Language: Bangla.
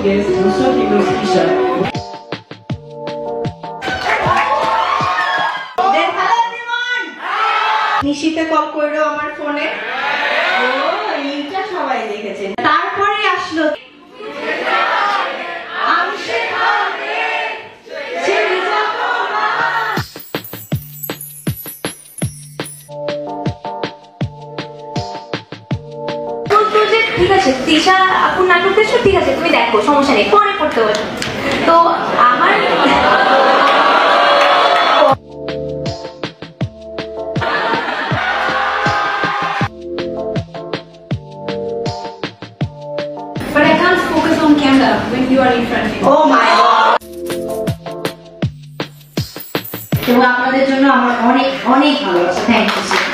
guest, दूसरा फेमस टीचर। নিশিতে কল করলো আমার ফোনে, ও এইটা সবাই দেখেছে। তারপরে আসলো ঠিক আছে তিশা আপুর নাটক দেখছো, ঠিক আছে তুমি দেখো, সমস্যা নেই, পরে পড়তে হবে। তো আমার But I can't focus on camera when you are in front of me. Oh my God. এবং আপনাদের জন্য আমার অনেক অনেক ভালোবাসা। Thank you.